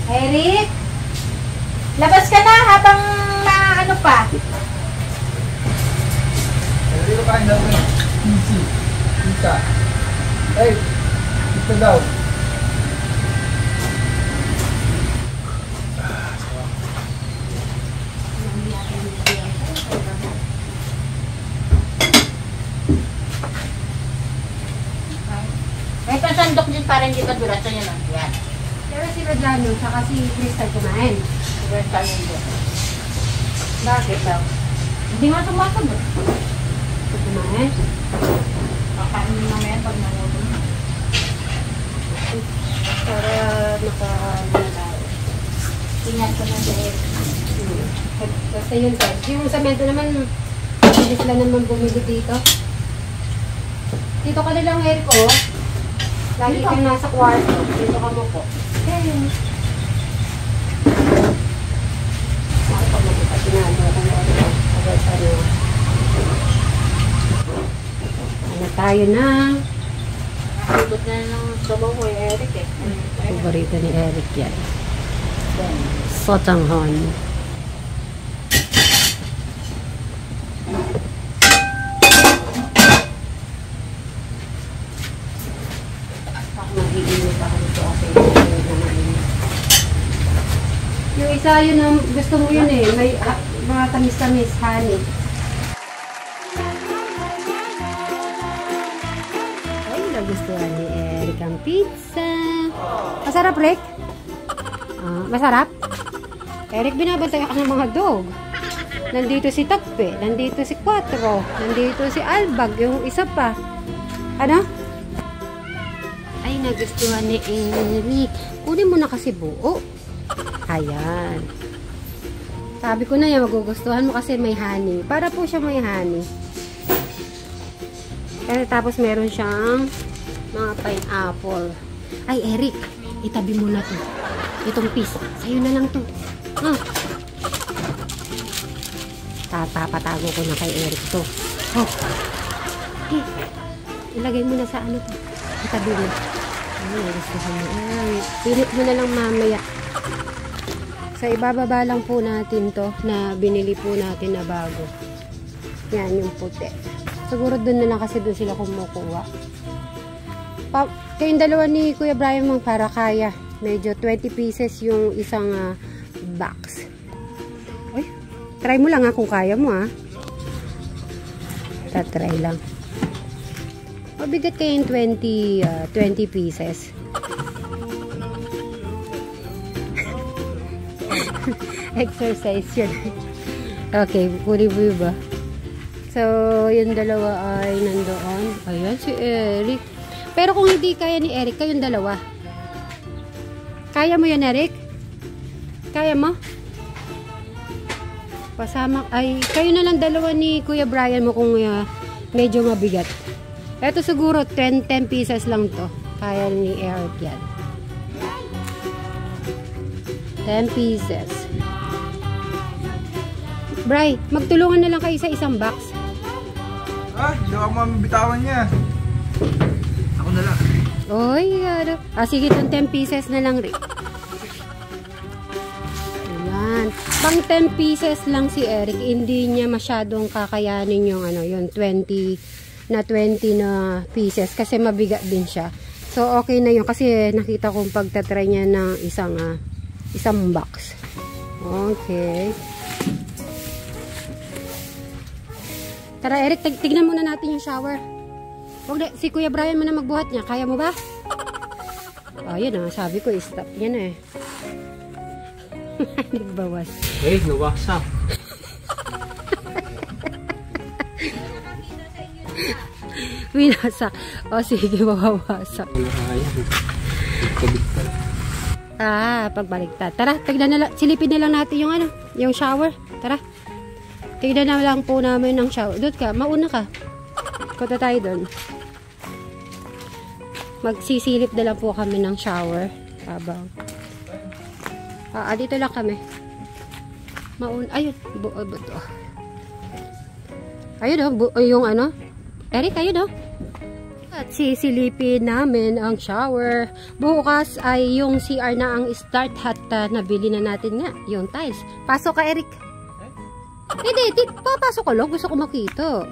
Eric? Labas ka na habang ano pa? Dito kain daw eh. Easy. Isa. Hey, ito daw. May pasandok din para hindi ka durat sa inyo lang. Yan. Pero si Rodano, saka si Crystal kumain. Crystal yun. Bakit daw? Hindi nga sumasagot. Kumain? Kakain mo naman pag nangulo. Para naka-nalaw. Tingnan ko na sa Eric. Basta yun tayo. Yung samento naman, bilis lang naman bumili dito. Dito ka na lang, Eric, oh. Lagi Dito? kang nasa kwarto. Dito ka mo po. Okay. Ako pa magkita pinado. Ano tayo na? Nakakabot na ng sabaw ko yung Eric eh. Paborito ni Eric yan. Sotanghon. Mag-iinit ako dito kasi yung isa yun ang gusto mo yun eh. May mga tamis-tamis, honey. Ay, nagustuhan ni Eric ang pizza. Masarap, Rick? Masarap? Eric, binabantay ako ng mga dog. Nandito si Takpe, nandito si Quattro, nandito si Albag, yung isa pa. Ano? Ay, nagustuhan ni Eric. Kunin mo na kasi buo. Ayan. Sabi ko na yan, magugustuhan mo kasi may honey. Para po siya may honey. Tapos meron siyang mga pineapple. Ay, Eric, itabi mo na to. Itong piece. Sa'yo na lang to. Papatago ko na kay Eric to. Oh. Okay. Ilagay mo na sa ano to. Itabi mo. Ay, gustuhan mo. Ay, pilit mo na lang mamaya. Sa ibababa lang po natin to na binili po natin na bago. Yan, yung puti. Siguro doon na lang kasi doon sila kumukuha. Kayong dalawa ni Kuya Brian mong para kaya. Medyo 20 pieces yung isang box. Uy, try mo lang kung kaya mo Tatry lang. Mabigat kayong 20 pieces. Exercise yun. Okay, puri ba? So, yung dalawa ay nandoon. Ayan, si Eric. Pero kung hindi kaya ni Eric, kayong dalawa. Kaya mo yan, Eric? Kaya mo? Pasama, ay, kayo na lang dalawa ni Kuya Brian mo kung medyo mabigat. Eto siguro, 10 pieces lang to. Kaya ni Eric yan. 10 pieces. Bri, magtulungan na lang kayo sa isang box. Hindi ako mamibitawan niya. Ako na lang. Oy, ano. Sige, itong 10 pieces na lang rin. Ayan. Pang 10 pieces lang si Eric. Hindi niya masyadong kakayanin yung yung 20 na pieces. Kasi mabigat din siya. So, okay na yun. Kasi nakita kong pagtatry niya ng isang box. Okay. Tara, Eric, tignan muna natin yung shower. Huwag na, si Kuya Brian mo na magbuhat niya. Kaya mo ba? Yun sabi ko, stop yan Nagbawas. Nawasak. Winasak. Sige, mawawasak. Pagbaliktad. Tara, tignan na lang, silipin na lang natin yung shower. Tara. Tignan na lang po namin ng shower. Doon ka, mauna ka. Punta tayo doon. Magsisilip na lang po kami ng shower. Habang. Dito lang kami. Ayun. Buto. Ayun yung Eric, ayun At sisilipin namin ang shower. Bukas ay yung CR na ang start at nabili na natin nga yung tiles. Pasok ka, Eric. Hindi, papasok ko lang. Gusto ko makita.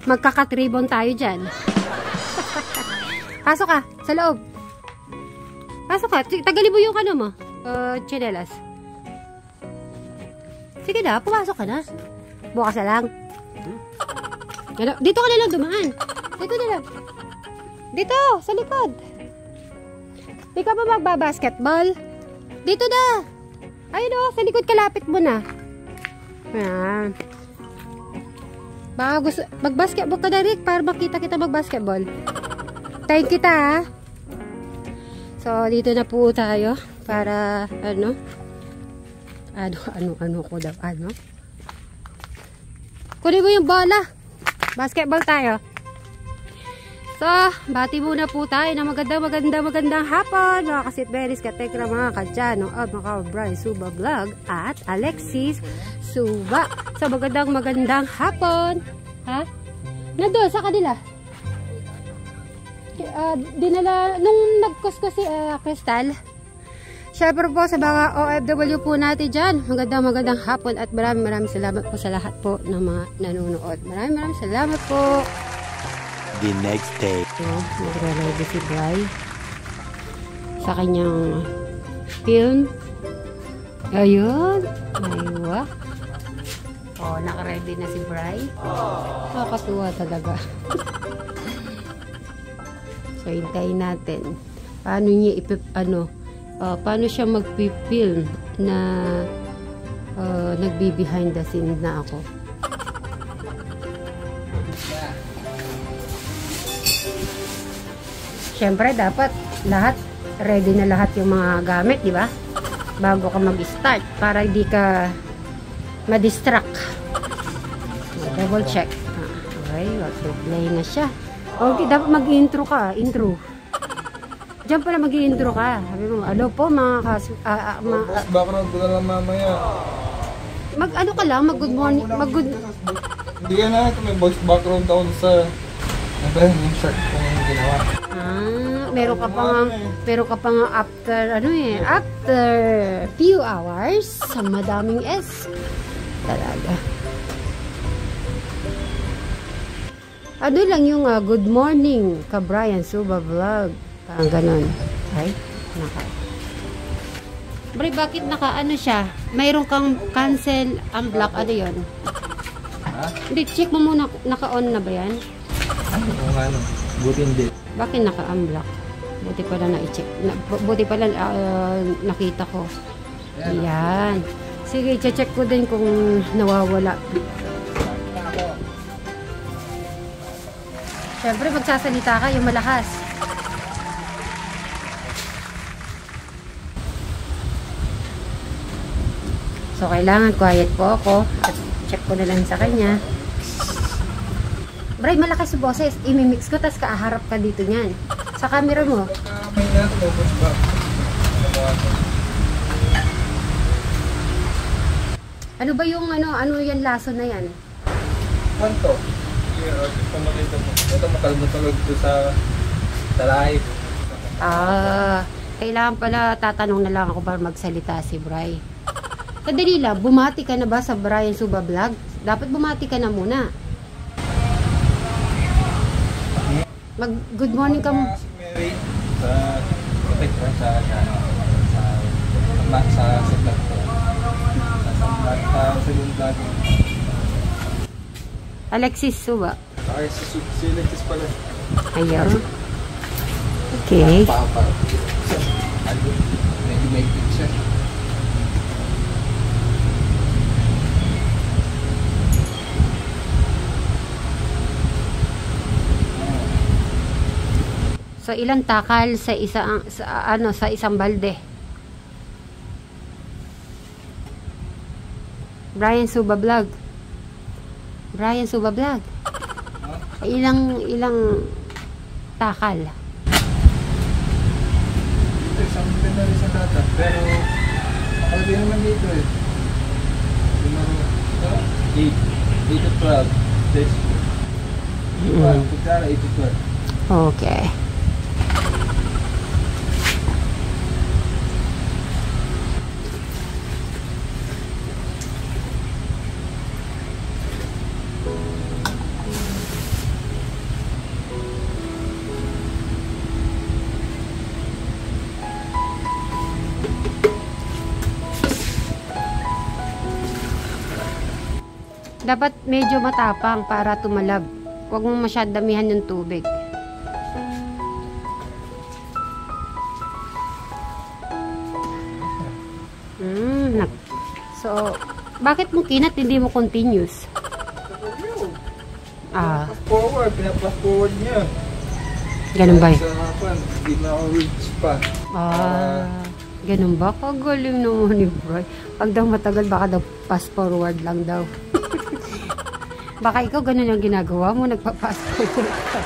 Magkakat ribbon tayo dyan. Pasok ka, sa loob. Pasok ka. Tagalibo yung ano mo. Chinelas. Sige na, pumasok ka na. Bukas na lang. Dito ka na lang dumaan. Dito na lang. Dito, sa likod. Di ka ba magbabasketball? Dito na. Ayun o, sa likod kalapit mo na. Ayan. Baka gusto, magbasketball ka na, Rick, para makita kita magbasketball. Tayin kita, ha. So, dito na po tayo. Para, ano ko daw, kunin mo yung bola. Basketball tayo. So, bati muna po tayo na magandang hapon. Mga kasitberis, katekra, mga kadyano, at mga Brian Suba Vlog, at Alexis Suba. So, magandang hapon. Ha? Nandun, sa kanila. Dinala, nung nag-cost ko si Crystal, syempre po sa mga OFW po natin dyan, magandang hapon at maraming salamat po sa lahat po ng mga nanonood. Maraming salamat po. The next day. So, nagre-ready si Bri sa kanyang film. Ayun. Aywa. Oh, naka-ready na si Bri. Nakakatuwa talaga. So, hintayin natin. Paano niya paano siya magpipilm na nagbi-behind the scenes na ako. Siyempre, dapat ready na lahat yung mga gamit, di ba? Bago ka mag-start para hindi ka ma-distract. Double check. Okay, play na siya. Okay, dapat mag-intro ka. Intro. Diyan pala mag-i-intro ka. Sabi mo, ano po mga background ko na lang mamaya. Mag-ano ka lang, mag-good morning, Hindi ka na, may voice background ako sa yung shirt ko yung ginawa. Meron ka pa nga after few hours, sa madaming S. Talaga. Ano lang yung good morning ka Brian Suba Vlog. Parang ganon. Ay, Bri, bakit siya? Mayroon kang cancel, unblock, ano yun? Ha? Hindi, check mo muna, naka-on na ba yan? Ano? Buti hindi. Bakit naka-unblock? Buti pala na-check. Buti pala nakita ko. Yan. Sige, check ko din kung nawawala. Siyempre, magsasalita ka, yung malakas. So, kailangan quiet po ako. At check ko na lang sa kanya. Bray, malakas yung boses. Imimix ko, tas kaaharap ka dito niyan. Sa camera mo. Ano ba yung ano yan laso na yan? Kanto. Ito makalmatulog ko sa live. Kailangan pala tatanong na lang ako para magsalita si Bray. Kadali lang, bumati ka na ba sa Brian Suba Vlog? Dapat bumati ka na muna. Good morning ka mo. Si Mary sa vlog ko. Sa vlog. Alexis Suba. Ay, si Alexis pala. Ayaw. Okay. Medyo may picture. So, ilang takal sa isang balde? Brian Suba Vlog. Brian Suba Vlog. Ilang takal? Ito, isang pinari sa data. Pero, nakalagay naman dito eh. 8 to 12. Kutsara, ito. Okay. Dapat medyo matapang para tumalab. Huwag mong masyad damihan yung tubig. So, bakit mo kinat hindi mo continuous? Forward, pinapas forward niya. Ganun ba? Sa harapan, hindi na ako reach pa. Ganun ba? Kagaling naman ni Bray. Pag daw matagal, baka daw pass forward lang daw. Baka ikaw ganun yung ginagawa mo, nagpa-pass forward ka.